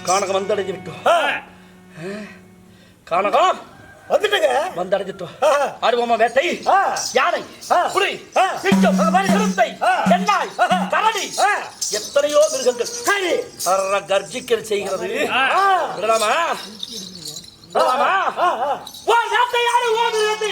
கானகம் வந்தடைஞ்சு விட்டோம். கானகம் வந்துட்டுங்க வந்தடைஞ்சிட்டோம். ஆடுவோமா வேட்டை? யானை, புலி, சிங்கம், சிறுத்தை, எண்ணாய், கரடி, எத்தனையோ மிருகங்கள் கர்ஜிக்கல் செய்கிறது. விடலாமா? விடலாமா? ஓ வேட்டையாடு, ஓ மிருகத்தை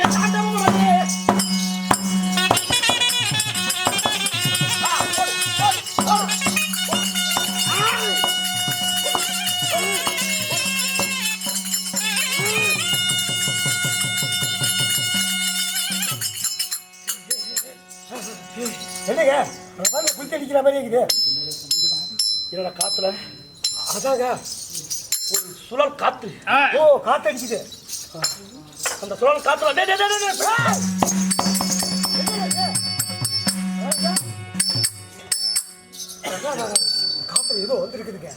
என்னங்க குளிக்க அடிக்கிற மாதிரி இருக்குது. என்னோட காத்துல அதாங்க ஒரு சுழல் காத்து. ஓ காத்து அடிக்குது. அந்த சுழல் காத்துல காத்துல ஏதோ வந்துருக்குதுங்க.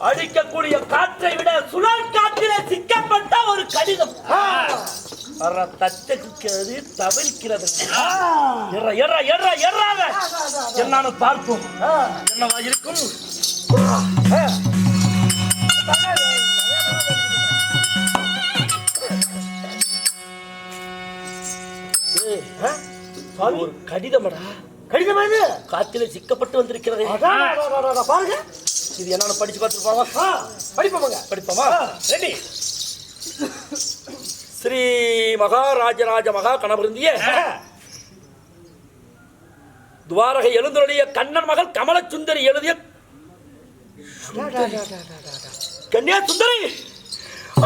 அடிக்கக்கூடிய காற்றை விட சுழல் காற்றில சிக்கப்பட்ட ஒரு கடிதம் தச்சரிக்கிறது, தவறிக்கிறது. என்னன்னு பார்ப்போம். என்னவா இருக்கும்? ஒரு கடிதமடா. கடிதமா இது? காற்றில சிக்கப்பட்டு வந்திருக்கிறது. பாருங்க, இது என்னன்னு படிச்சு பார்த்துருப்பாங்க. படிப்போமா? ரெடி. ஸ்ரீ மகாராஜராஜ மகா கணபருந்திய துவாரகை எழுந்தருளிய கண்ணன் மகள் கமல சுந்தரி எழுதிய கன்யா சுந்தரி.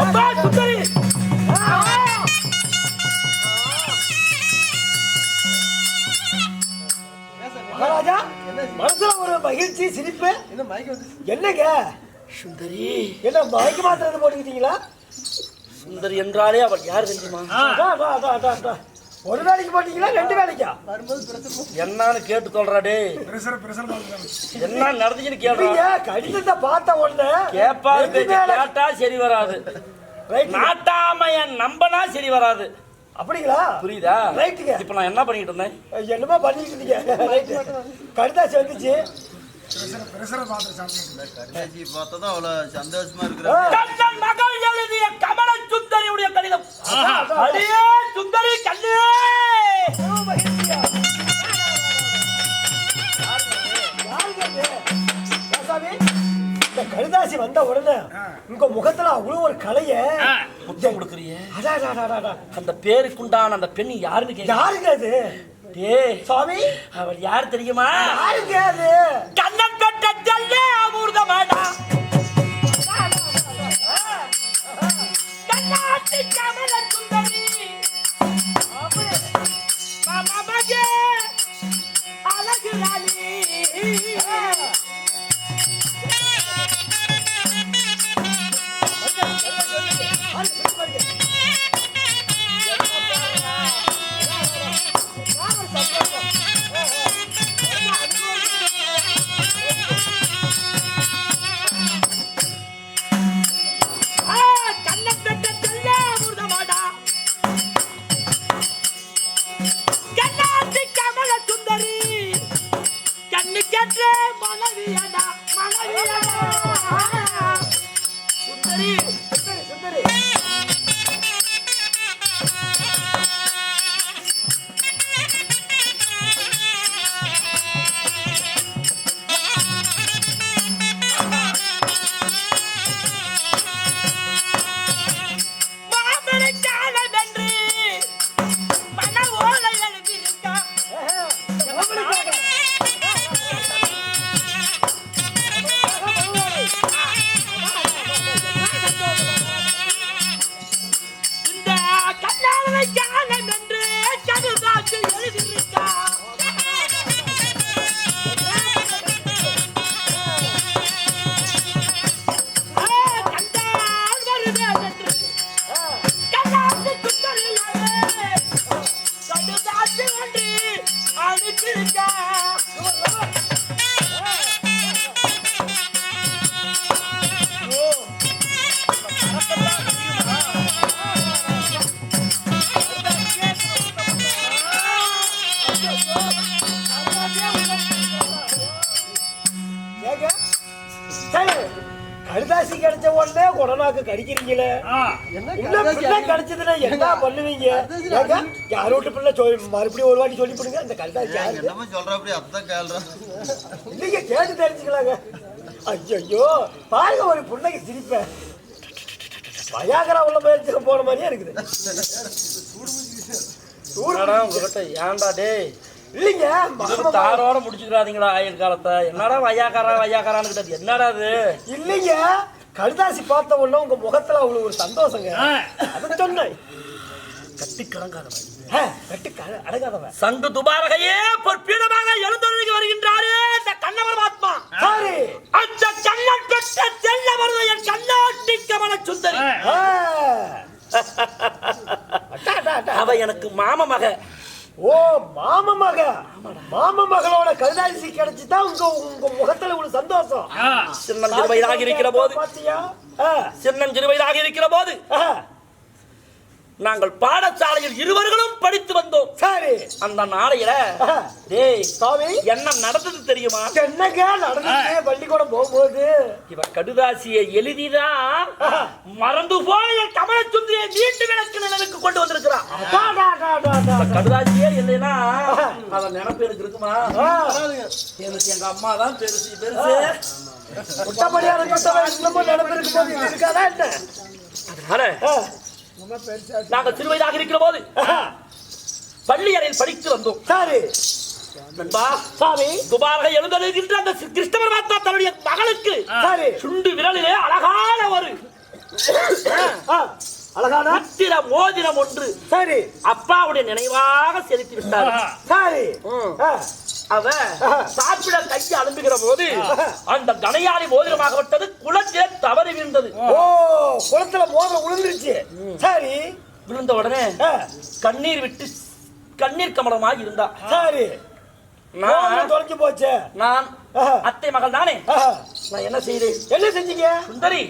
அப்பா சுந்தரி, மகாராஜா மனசுல ஒரு மகிழ்ச்சி சிரிப்பு. என்னங்க சுந்தரி, என்ன மயக்க மாத்திரம் போட்டுக்கிட்டீங்களா? சுந்தரி என்றாலே அவள் யார் தெரியுமா? ஒரு வேலைக்கு போட்டீங்களா, ரெண்டு வேலைக்கா? என்னன்னு கேட்டு சொல்றாடே. என்ன நடந்துச்சுன்னு கேட்க. கடிதத்தை பார்த்த உடனே கேப்பாது, கேட்டா சரி வராது. நாட்டாமைய நம்பனா சரி வராது. அப்படிங்களா? புரியுதா? ரைட்டுங்க. இப்ப நான் என்ன பண்ணிட்டு இருந்தேன்? என்னமோ பண்ணிட்டு இருந்தீங்க. கடிதாசி வந்துச்சு. மகள் எழுதிய கமல சுந்தரியுடைய கடிதம். அடியே சுந்தரி கண்ணே, கடிதாசி வந்த உடனே உங்க முகத்துல அவ்வளவு ஒரு கலைய முத்தம் கொடுக்குறிய. அந்த பேருக்குண்டான அந்த பெண் யாருன்னு கேட்க. யாருங்க அது? சுவாமி, அவள் யாரு தெரியுமா? யாருங்க அது? கண்ணன் பெற்ற செல்ல அமிர்தமாடா. கண்ணாட்டி கமல சுந்தரி மாமாஜே அழகு ராணி. கடுதாசி கிடைச்ச உடனே கொடநாக்கு கடிக்கிறீங்களே. இன்னும் பிள்ளை கிடைச்சதுன்னா என்ன பண்ணுவீங்க? ஏங்க, யார் வீட்டு பிள்ளை மறுபடியும் ஒரு வாட்டி சொல்லி போடுங்க. அந்த கடுதாசி யாரு இல்லைங்க, கேட்டு தெரிஞ்சுக்கலாங்க. ஐயோ பாருங்க, ஒரு பிள்ளைக்கு சிரிப்பேன். பயாகரா உள்ள பயிற்சிக்கு போன மாதிரியே இருக்குது. உங்ககிட்ட ஏன்டா டேய் இல்லைங்க, தாரோட முடிச்சுக்கிறாதீங்களா ஆயுள் காலத்தை? என்னடா வையாக்காரான்னு கிட்ட என்னடா அது? இல்லைங்க, கடுதாசி பார்த்த உடனே உங்க முகத்துல அவ்வளவு ஒரு சந்தோஷங்க. அதை சொன்னேன். கட்டி அடங்காதவன் சங்கு துபாரகையே பொற்பீடமாக எழுந்தொழுகி வருகின்றாரே இந்த கண்ணவர் ஆத்மா. சரி, அந்த கண்ணன் பெற்ற செல்ல வருது என் கண்ணாட்டி கமல சுந்தரி. அவ எனக்கு மாம மக. ஓ, மாம மக. மாம மகளோட கடுதாசி கிடைச்சுதான் உங்க முகத்துல ஒரு சந்தோஷம். சின்னஞ்சிறு வயதாக இருக்கிற போது பாத்தியா? சின்னஞ்சிறு வயதாக இருக்கிற போது நாங்கள் பாடசாலையில் இருவர்களும் படித்து வந்தோம். சரி, அந்த நாளையில டேய் சாமி, என்ன நடந்தது தெரியுமா? என்னங்க நடந்துச்சு? பள்ளிக்கூடம் போகும்போது இவ கடுதாசியை எழுதிதான் மறந்து போய் என் கமல சுந்தரியை நீட்டு விளக்கு நினைவுக்கு கொண்டு வந்திருக்கிறான். கடுதாசியே இல்லைன்னா அவன் நினைப்பு எனக்கு இருக்குமா? எனக்கு எங்க அம்மா தான் பெருசு பெருசு. குட்டப்படியான நினைப்பு இருக்கும்போது இருக்காதா என்ன? அதனால நாங்கள் சிறுவயதாக இருக்கிற போது பள்ளி அறையில் படித்து வந்தோம். சரி சாமி, துபாரகை எழுந்தெழுகின்ற அந்த கிருஷ்ண பரமாத்மா தன்னுடைய மகளுக்கு சுண்டு விரலிலே அழகான ஒரு அழகான மோதிரம் ஒன்று சரி அப்பாவுடைய நினைவாக செலுத்தி விட்டார். சரி, அவ சாப்பிட கையை அனுப்புகிற போது அந்த கணையாளி மோதிரமாக விட்டது குளத்திலே தவறி விழுந்தது. ஓ, குளத்துல மோதிரம் விழுந்துருச்சு. சரி, விழுந்த உடனே கண்ணீர் விட்டு கண்ணீர் கமலமாக இருந்தா. சரி, நான் தொலைஞ்சு போச்சு. நான் அத்தை மகள் தானே, நான் என்ன செய்தேன்? என்ன செஞ்சீங்க? சுந்தரி,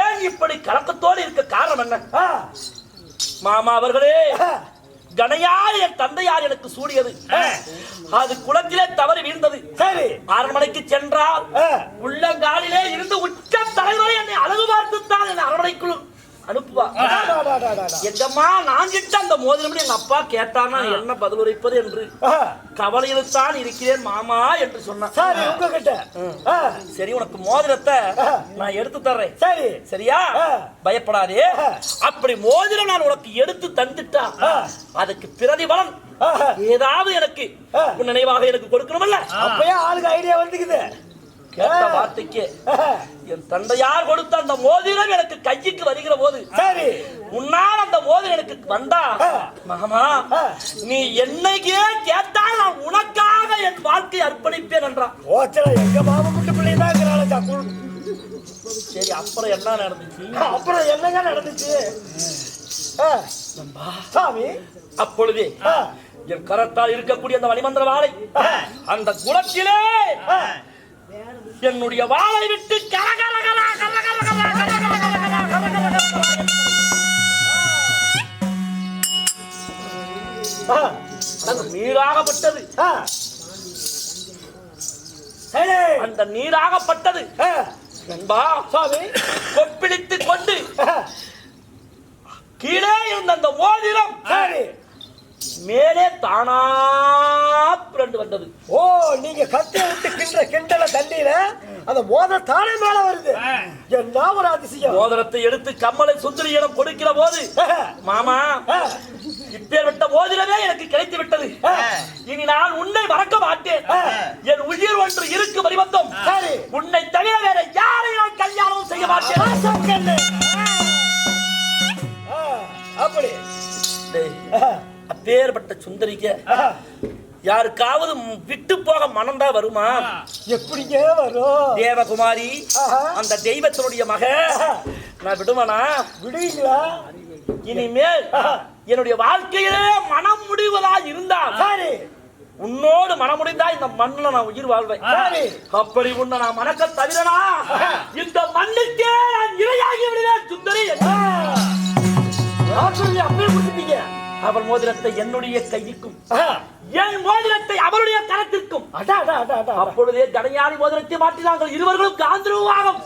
ஏன் இப்படி கலக்கத்தோடு இருக்க காரணம் என்ன? மாமா அவர்களே, கணையால் என் தந்தையார் எனக்கு சூடியது, அது குளத்திலே தவறி வீழ்ந்தது. சரி, அரண்மனைக்கு சென்றால் உள்ளங்காலிலே இருந்து உச்ச தலைவரை என்னை அழகு பார்த்துத்தான் என் அரண்மனைக்குள் அனுப்புவா. எங்கம்மா நான் கிட்ட அந்த மோதிரம் எங்க அப்பா கேட்டானா என்ன பதில் உரைப்பது என்று கவலையில் தான் இருக்கிறேன் மாமா என்று சொன்னான். சரி, உங்ககிட்ட சரி, உனக்கு மோதிரத்தை நான் எடுத்து தர்றேன். சரி, சரியா? பயப்படாதே. அப்படி மோதிரம் நான் உனக்கு எடுத்து தந்துட்டா அதுக்கு பிரதிபலன் ஏதாவது எனக்கு உன் நினைவாக எனக்கு கொடுக்கணும்ல? அப்பயே ஆளுக்கு ஐடியா வந்துக்குது. கேட்ட வார்த்தைக்கு என் தந்தையார் கொடுத்த அந்த மோதிரம் எனக்கு கைக்கு வருகிற போது சரி, உன்னால் அந்த மோதிரம் எனக்கு வந்தா மாமா நீ என்னைக்கே கேட்டால் நான் உனக்காக என் வாழ்க்கை அர்ப்பணிப்பேன் என்றான். ஓச்சல, எங்க மாமா முட்டு பிள்ளைதான். சரி, அப்புறம் என்ன நடந்துச்சு? அப்புறம் என்னங்க நடந்துச்சு? சாமி, அப்பொழுதே என் கரத்தால் இருக்கக்கூடிய அந்த வளிமந்திர வாளை அந்த குளத்திலே என்னுடைய வாளை விட்டு நீராகப்பட்டது. அந்த நீராகப்பட்டது என்பா சாமி கொப்பிடித்துக் கொண்டு கீழே இருந்த அந்த மோதிரம் மேலே தானா புரண்டு வந்தது. ஓ, நீங்க கத்திய விட்டு கிண்டல தண்ணீர அந்த மோதிரம் தானே மேல வருது. என்ன ஒரு அதிசயம்! மோதிரத்தை எடுத்து கமலை சுந்தரியிடம் கொடுக்கிற போது மாமா இப்பேற்பட்ட மோதிரமே எனக்கு கிடைத்து விட்டது. இனி நான் உன்னை மறக்க மாட்டேன். என் உயிர் ஒன்று இருக்கு பரிபந்தம். உன்னை தவிர வேற யாரையும் நான் கல்யாணம் செய்ய மாட்டேன். அப்படி அப்பேற்பட்ட சுந்தரிக்க யாருக்காவது விட்டு போக மனம்தான் வருமா? எப்படிங்க வரும்? தேவகுமாரி அந்த தெய்வத்தினுடைய மக நான் விடுவானா? விடுவீங்களா? இனிமேல் என்னுடைய வாழ்க்கையிலே மனம் முடிவதா இருந்தால் உன்னோடு மனம் முடிந்தா இந்த மண்ணில் நான் உயிர் வாழ்வேன். அப்படி உன்னை நான் மனக்க தவிரனா இந்த மண்ணுக்கே நான் இரையாகி விடுவேன் சுந்தரி. அப்படியே கொடுத்துட்டீங்க. அவள் மோதிரத்தை என்னுடைய கைக்கும் என் மோதிரத்தை அவருடைய கரத்திற்கும் அப்பொழுதே கணையாளி மோதிரத்தை மாற்றி நாங்கள் இருவர்களும் காந்திருவாகம்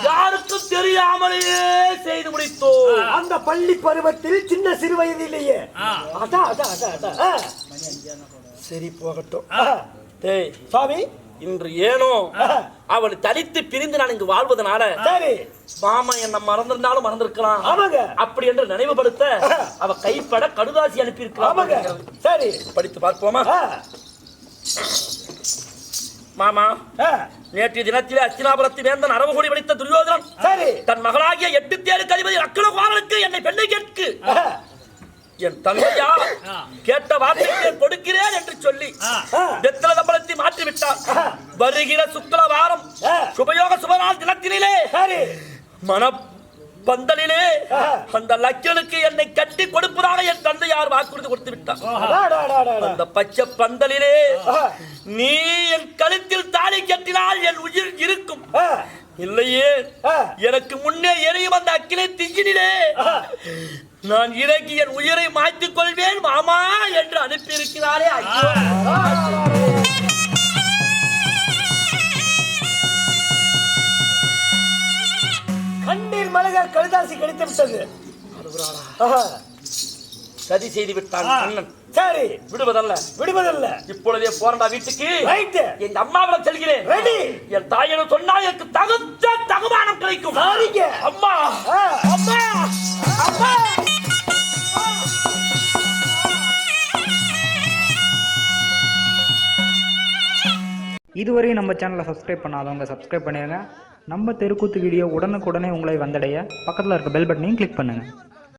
யாருக்கும் தெரியாமலேயே செய்து முடித்தோம். அந்த பள்ளி பருவத்தில் சின்ன சிறு வயதிலேயே. சரி போகட்டும். சுவாமி, இன்று ஏனோ அவள் தனித்து பிரிந்து நான் இங்கு வாழ்வதனால சரி மாமா என்ன மறந்திருந்தாலும் மறந்திருக்கலாம். ஆமாங்க. அப்படி என்று நினைவுபடுத்த அவ கைப்பட கடுதாசி அனுப்பியிருக்கலாம். சரி படித்து பார்ப்போமா? மாமா, நேற்றைய தினத்திலே அஸ்தினாபுரத்தில் வேந்தன் அரவகோடி படித்த துரியோதனன் சரி தன் மகளாகிய 8 தேருக்கு அதிபதி அக்கலகுமாரனுக்கு என்னை பெண்ணை கேட்கு என் தந்தையா கேட்ட வார்த்தையை கொடுக்கிறேன் என்று சொல்லி வெத்தல தம்பளத்தை மாற்றிவிட்டார். வருகிற சுக்ல வாரம் சுபயோக சுபநாள் தினத்திலே மன பந்தலிலே அந்த லக்கியனுக்கு என்னை கட்டி கொடுப்பதாக என் தந்தையார் வாக்குறுதி கொடுத்து விட்டார். அந்த பச்சை பந்தலிலே நீ என் கழுத்தில் தாலி கட்டினால் என் உயிர் இருக்கும், இல்லையே எனக்கு முன்னே எரியும் அந்த அக்கினை திங்கினிலே நான் இறங்கி என் உயிரை மாய்த்துக் கொள்வேன் மாமா என்று அனுப்பியிருக்கிறாரே. கண்ணீர் மலகர் கழுதாசி கிடைத்து விட்டது. சதி செய்து விட்டான் கண்ணன். சரி விடுவதல்ல. இப்பொழுதே போறண்டா வீட்டுக்கு. என் அம்மாவிடம் செல்கிறேன். என் தாயிடம் சொன்னால் எனக்கு தகுந்த தகுமானம் கிடைக்கும். அம்மா அம்மா அம்மா. இதுவரை நம்ம சேனலை சப்ஸ்கிரைப் பண்ணாதவங்க சப்ஸ்கிரைப் பண்ணிடுங்க. நம்ம தெருக்கூத்து வீடியோ உடனுக்குடனே உங்களை வந்தடைய பக்கத்தில் இருக்க பெல் பட்டனையும் கிளிக் பண்ணுங்கள்.